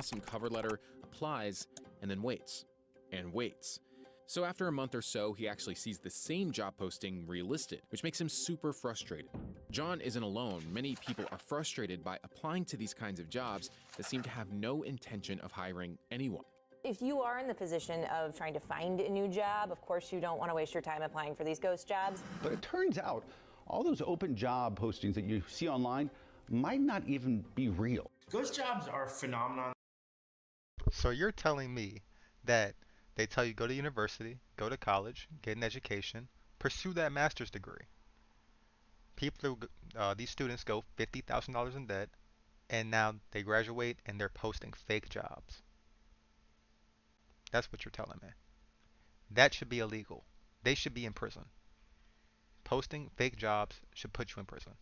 awesome cover letter, applies, and then waits. And waits. So after a month or so, he actually sees the same job posting relisted, which makes him super frustrated. John isn't alone. Many people are frustrated by applying to these kinds of jobs that seem to have no intention of hiring anyone. If you are in the position of trying to find a new job, of course you don't want to waste your time applying for these ghost jobs. But it turns out all those open job postings that you see online might not even be real. Ghost jobs are a phenomenon. So you're telling me that they tell you go to university, go to college, get an education, pursue that master's degree. These students go $50,000 in debt, and now they graduate and they're posting fake jobs. That's what you're telling me. That should be illegal. They should be in prison. Posting fake jobs should put you in prison.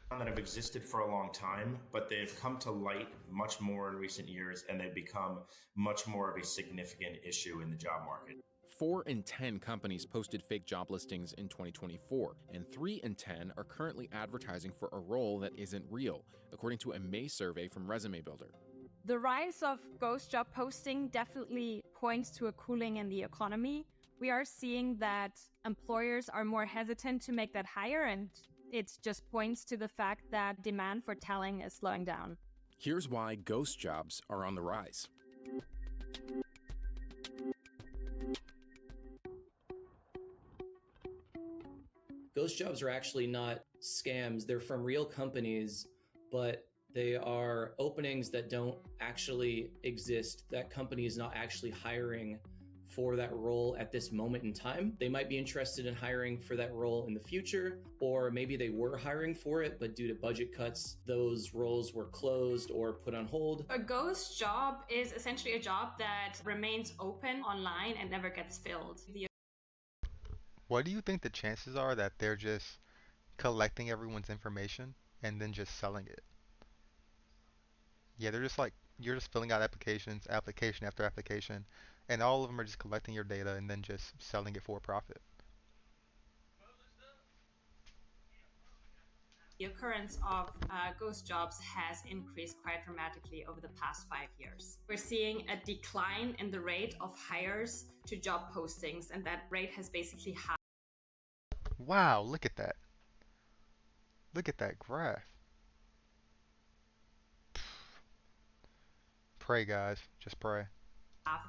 That have existed for a long time, but they've come to light much more in recent years, and they've become much more of a significant issue in the job market. 4 in 10 companies posted fake job listings in 2024, and 3 in 10 are currently advertising for a role that isn't real, according to a May survey from Resume Builder. The rise of ghost job posting definitely points to a cooling in the economy. We are seeing that employers are more hesitant to make that hire, and it just points to the fact that demand for talent is slowing down. Here's why ghost jobs are on the rise. Ghost jobs are actually not scams. They're from real companies, but they are openings that don't actually exist. That company is not actually hiring for that role at this moment in time. They might be interested in hiring for that role in the future, or maybe they were hiring for it, but due to budget cuts, those roles were closed or put on hold. A ghost job is essentially a job that remains open online and never gets filled. What do you think the chances are that they're just collecting everyone's information and then just selling it? Yeah, they're just like, you're just filling out applications, application after application, and all of them are just collecting your data and then just selling it for a profit. The occurrence of ghost jobs has increased quite dramatically over the past 5 years. We're seeing a decline in the rate of hires to job postings, and that rate has basically halved. Wow, look at that. Look at that graph. Pray, guys. Just pray.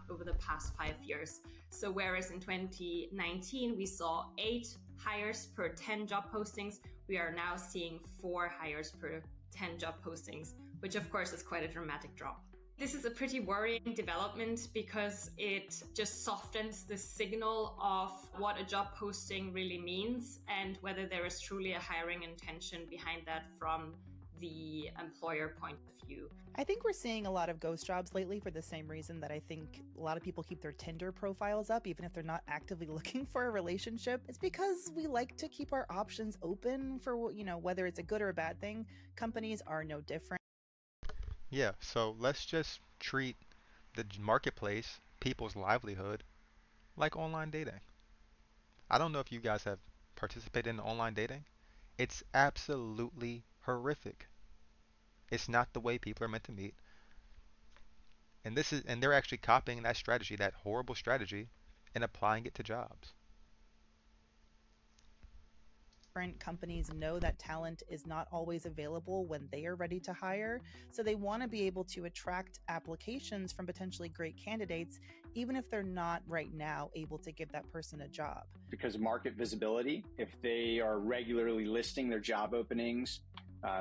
Over the past 5 years. So whereas in 2019 we saw 8 hires per 10 job postings, we are now seeing 4 hires per 10 job postings, which of course is quite a dramatic drop. This is a pretty worrying development because it just softens the signal of what a job posting really means and whether there is truly a hiring intention behind that from the employer point of view. I think we're seeing a lot of ghost jobs lately for the same reason that I think a lot of people keep their Tinder profiles up even if they're not actively looking for a relationship. It's because we like to keep our options open for, you know, whether it's a good or a bad thing. Companies are no different. Yeah, so let's just treat the marketplace, people's livelihood, like online dating. I don't know if you guys have participated in online dating. It's absolutely horrific. It's not the way people are meant to meet. And they're actually copying that strategy, that horrible strategy, and applying it to jobs. Companies know that talent is not always available when they are ready to hire, so they want to be able to attract applications from potentially great candidates, even if they're not right now able to give that person a job. Because of market visibility, if they are regularly listing their job openings,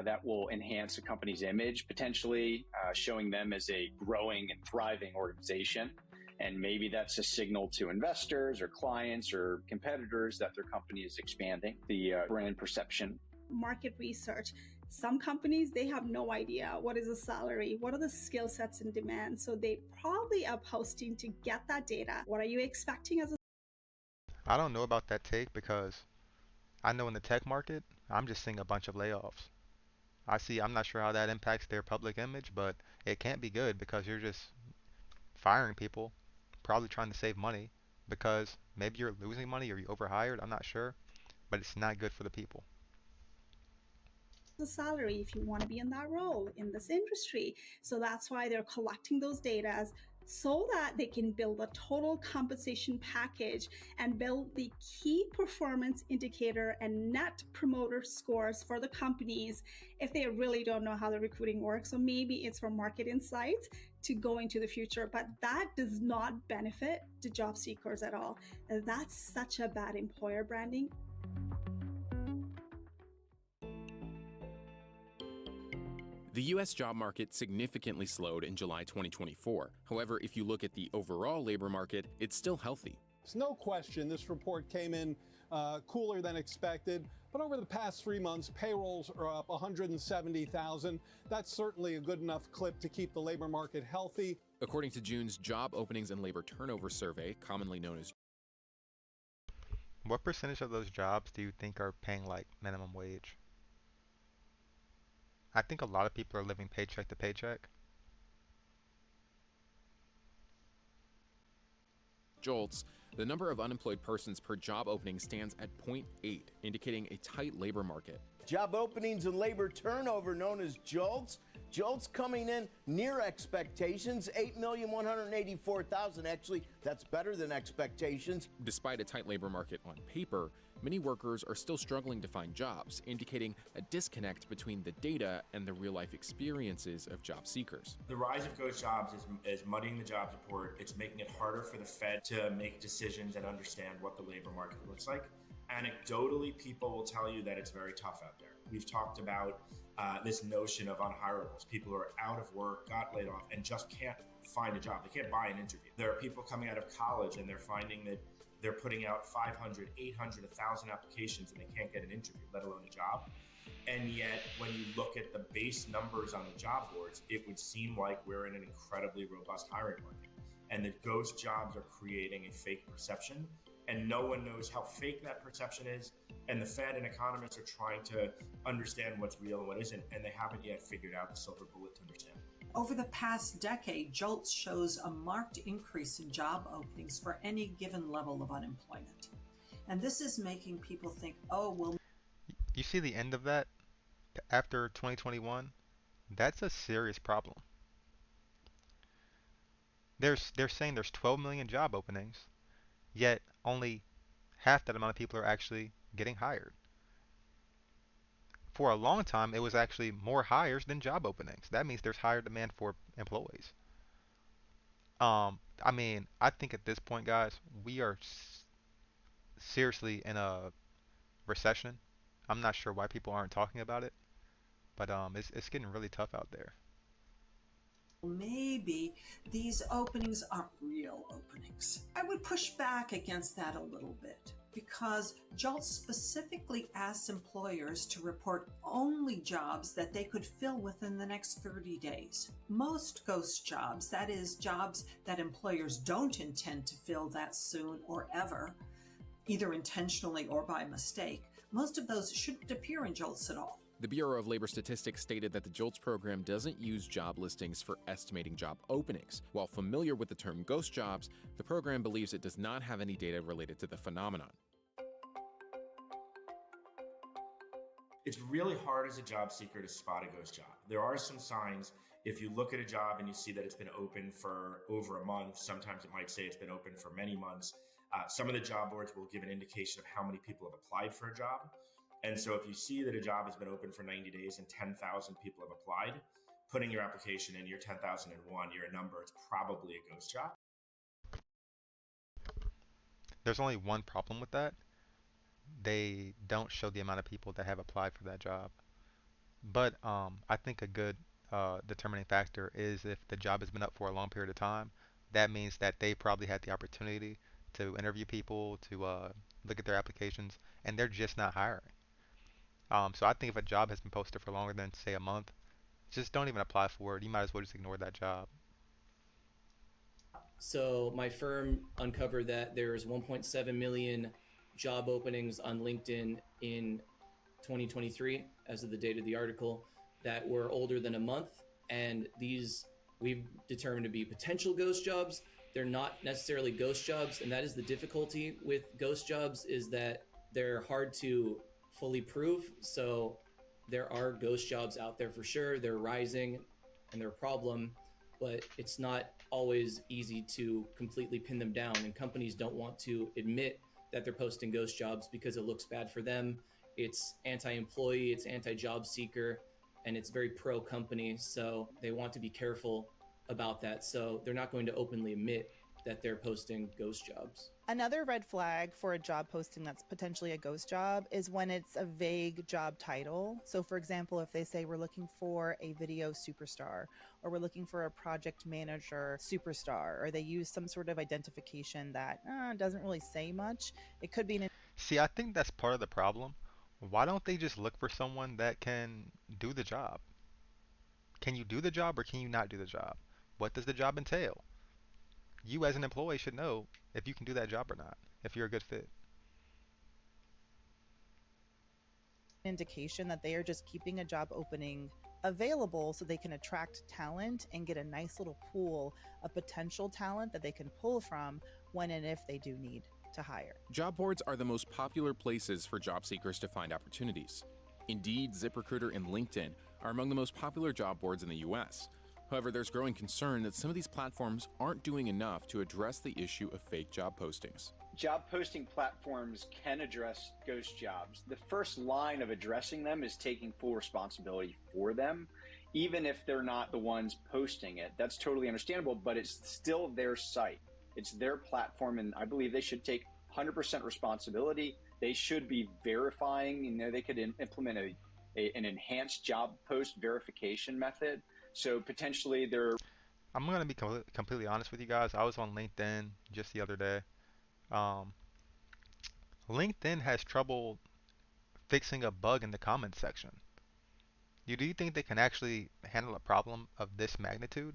that will enhance a company's image, potentially showing them as a growing and thriving organization. And maybe that's a signal to investors or clients or competitors that their company is expanding, the brand perception. Market research. Some companies, they have no idea what is a salary, what are the skill sets in demand. So they probably are posting to get that data. What are you expecting as a... I don't know about that take because I know in the tech market, I'm just seeing a bunch of layoffs. I'm not sure how that impacts their public image, but it can't be good because you're just firing people, probably trying to save money because maybe you're losing money or you overhired, I'm not sure, but it's not good for the people. the salary if you want to be in that role in this industry. So that's why they're collecting those data so that they can build a total compensation package and build the key performance indicator and net promoter scores for the companies if they really don't know how the recruiting works. So maybe it's for market insights to go into the future, but that does not benefit the job seekers at all. That's such a bad employer branding. The U.S. job market significantly slowed in July 2024. However, if you look at the overall labor market, it's still healthy. There's no question this report came in cooler than expected, but over the past 3 months, payrolls are up 170,000. That's certainly a good enough clip to keep the labor market healthy. According to June's Job Openings and Labor Turnover Survey, commonly known as... What percentage of those jobs do you think are paying like minimum wage? I think a lot of people are living paycheck to paycheck. JOLTS, the number of unemployed persons per job opening stands at 0.8, indicating a tight labor market. Job openings and labor turnover, known as JOLTS. JOLTS coming in near expectations, 8,184,000. Actually, that's better than expectations. Despite a tight labor market on paper, many workers are still struggling to find jobs, indicating a disconnect between the data and the real-life experiences of job seekers. The rise of ghost jobs is muddying the jobs report. It's making it harder for the Fed to make decisions and understand what the labor market looks like. Anecdotally, people will tell you that it's very tough out there. We've talked about this notion of unhirables, people who are out of work, got laid off, and just can't find a job. They can't buy an interview. There are people coming out of college and they're finding that they're putting out 500, 800, 1,000 applications and they can't get an interview, let alone a job. And yet, when you look at the base numbers on the job boards, it would seem like we're in an incredibly robust hiring market. And that ghost jobs are creating a fake perception, and no one knows how fake that perception is. And the Fed and economists are trying to understand what's real and what isn't, and they haven't yet figured out the silver bullet to understand. Over the past decade, JOLTS shows a marked increase in job openings for any given level of unemployment. And this is making people think, oh, well... You see the end of that after 2021? That's a serious problem. They're saying there's 12 million job openings, yet only half that amount of people are actually getting hired. For a long time, it was actually more hires than job openings. That means there's higher demand for employees. I mean, I think at this point, guys, we are seriously in a recession. I'm not sure why people aren't talking about it, but it's getting really tough out there. Maybe these openings aren't real openings. I would push back against that a little bit because JOLTS specifically asks employers to report only jobs that they could fill within the next 30 days. Most ghost jobs, that is, jobs that employers don't intend to fill that soon or ever, either intentionally or by mistake, most of those shouldn't appear in JOLTS at all. The Bureau of Labor Statistics stated that the JOLTS program doesn't use job listings for estimating job openings. While familiar with the term ghost jobs, the program believes it does not have any data related to the phenomenon. It's really hard as a job seeker to spot a ghost job. There are some signs. If you look at a job and you see that it's been open for over a month, sometimes it might say it's been open for many months. Some of the job boards will give an indication of how many people have applied for a job. And so if you see that a job has been open for 90 days and 10,000 people have applied, putting your application in, you're 10,001, you're a number, it's probably a ghost job. There's only one problem with that. They don't show the amount of people that have applied for that job. But I think a good determining factor is if the job has been up for a long period of time. That means that they probably had the opportunity to interview people, to look at their applications, and they're just not hiring. So I think if a job has been posted for longer than, say, a month, just don't even apply for it. You might as well just ignore that job. So my firm uncovered that there's 1.7 million job openings on LinkedIn in 2023, as of the date of the article, that were older than a month. And these we've determined to be potential ghost jobs. They're not necessarily ghost jobs. And that is the difficulty with ghost jobs, is that they're hard to fully prove. So There are ghost jobs out there for sure. They're rising and they're a problem, but it's not always easy to completely pin them down. And companies don't want to admit that they're posting ghost jobs because it looks bad for them. It's anti-employee, it's anti-job seeker, and it's very pro-company. So they want to be careful about that. So they're not going to openly admit that they're posting ghost jobs. Another red flag for a job posting that's potentially a ghost job is when it's a vague job title. So for example, if they say we're looking for a video superstar, or we're looking for a project manager superstar, or they use some sort of identification that doesn't really say much, it could be an... See, I think that's part of the problem. Why don't they just look for someone that can do the job? Can you do the job or can you not do the job? What does the job entail? You as an employee should know if you can do that job or not, if you're a good fit. indication that they are just keeping a job opening available so they can attract talent and get a nice little pool of potential talent that they can pull from when and if they do need to hire. Job boards are the most popular places for job seekers to find opportunities. Indeed, ZipRecruiter, and LinkedIn are among the most popular job boards in the US. However, there's growing concern that some of these platforms aren't doing enough to address the issue of fake job postings. Job posting platforms can address ghost jobs. The first line of addressing them is taking full responsibility for them, even if they're not the ones posting it. That's totally understandable, but it's still their site. It's their platform, and I believe they should take 100% responsibility. They should be verifying, they could implement an enhanced job post verification method. So potentially they're... I'm going to be completely honest with you guys. I was on LinkedIn just the other day. LinkedIn has trouble fixing a bug in the comments section. Do you think they can actually handle a problem of this magnitude?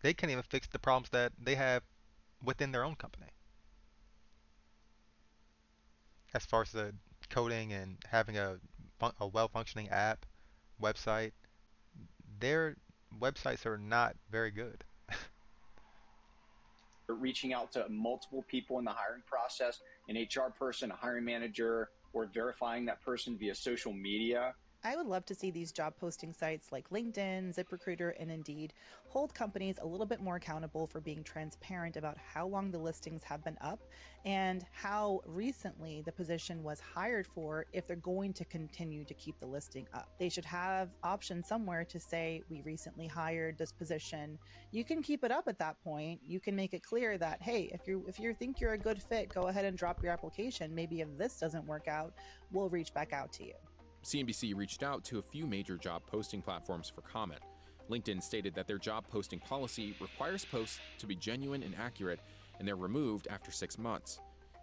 They can't even fix the problems that they have within their own company. As far as the coding and having a well-functioning app, website, their websites are not very good. reaching out to multiple people in the hiring process, an HR person, a hiring manager, or verifying that person via social media. I would love to see these job posting sites like LinkedIn, ZipRecruiter, and Indeed hold companies a little bit more accountable for being transparent about how long the listings have been up and how recently the position was hired for if they're going to continue to keep the listing up. They should have options somewhere to say, we recently hired this position. You can keep it up at that point. You can make it clear that, hey, if you think you're a good fit, go ahead and drop your application. Maybe if this doesn't work out, we'll reach back out to you. CNBC reached out to a few major job posting platforms for comment. LinkedIn stated that their job posting policy requires posts to be genuine and accurate, and they're removed after 6 months.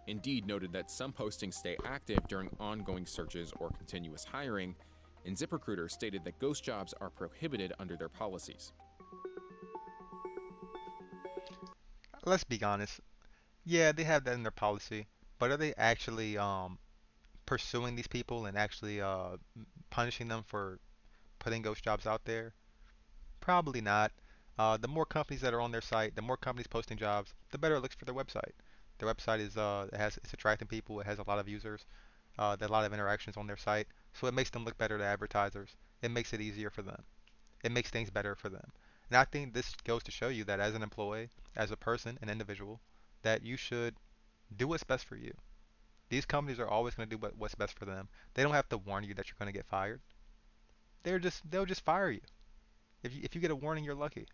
Indeed noted that some postings stay active during ongoing searches or continuous hiring, and ZipRecruiter stated that ghost jobs are prohibited under their policies. Let's be honest. Yeah, they have that in their policy, but are they actually pursuing these people and actually punishing them for putting ghost jobs out there? Probably not. The more companies that are on their site, the more companies posting jobs, the better it looks for their website. Their website is it's attracting people. It has a lot of users. There's a lot of interactions on their site, so it makes them look better to advertisers. It makes it easier for them. It makes things better for them. And I think this goes to show you that as an employee, as a person, an individual, that you should do what's best for you. These companies are always going to do what's best for them. They don't have to warn you that you're going to get fired. They'll just fire you. If you get a warning, you're lucky.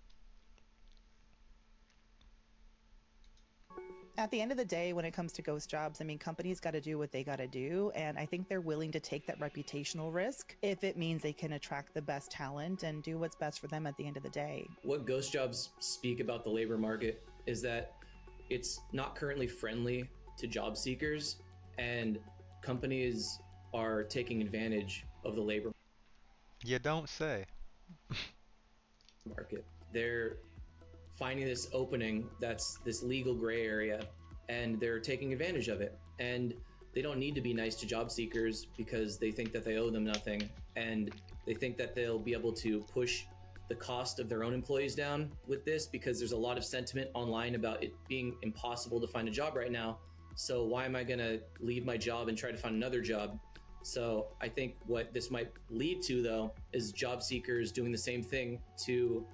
At the end of the day, when it comes to ghost jobs, I mean, companies got to do what they got to do. And I think they're willing to take that reputational risk if it means they can attract the best talent and do what's best for them at the end of the day. What ghost jobs speak about the labor market is that it's not currently friendly to job seekers, and companies are taking advantage of the labor You don't say. market. They're finding this opening that's this legal gray area, and they're taking advantage of it. And they don't need to be nice to job seekers because they think that they owe them nothing, and they think that they'll be able to push the cost of their own employees down with this, because there's a lot of sentiment online about it being impossible to find a job right now. So why am I going to leave my job and try to find another job? So I think what this might lead to, though, is job seekers doing the same thing to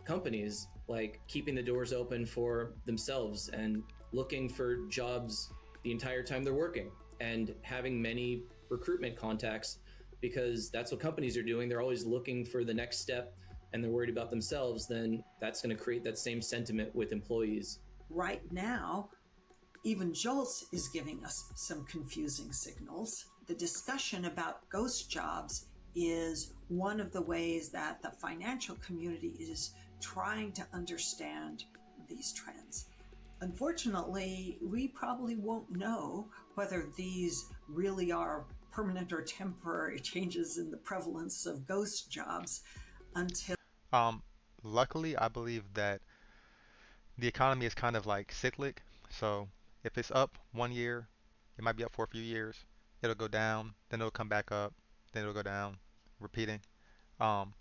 companies, like keeping the doors open for themselves and looking for jobs the entire time they're working and having many recruitment contacts, because that's what companies are doing. They're always looking for the next step and they're worried about themselves. Then that's going to create that same sentiment with employees. Right now, even JOLTS is giving us some confusing signals. The discussion about ghost jobs is one of the ways that the financial community is trying to understand these trends. Unfortunately, we probably won't know whether these really are permanent or temporary changes in the prevalence of ghost jobs until... Luckily, I believe that the economy is kind of like cyclic. So if it's up one year, it might be up for a few years. It'll go down, then it'll come back up, then it'll go down, repeating. Um,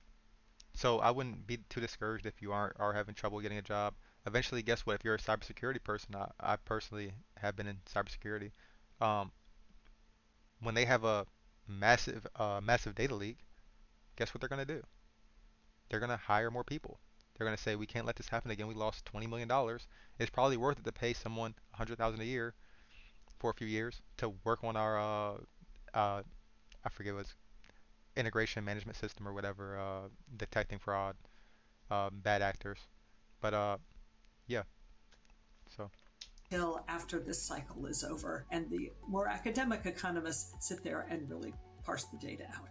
so I wouldn't be too discouraged if you are having trouble getting a job. Eventually, guess what? If you're a cybersecurity person, I personally have been in cybersecurity. Um, when they have a massive data leak, guess what they're gonna do? They're gonna hire more people. They're gonna say we can't let this happen again. We lost $20 million. It's probably worth it to pay someone 100,000 a year for a few years to work on our I forget what's integration management system or whatever, detecting fraud, bad actors. But yeah. So. Till after this cycle is over and the more academic economists sit there and really parse the data out.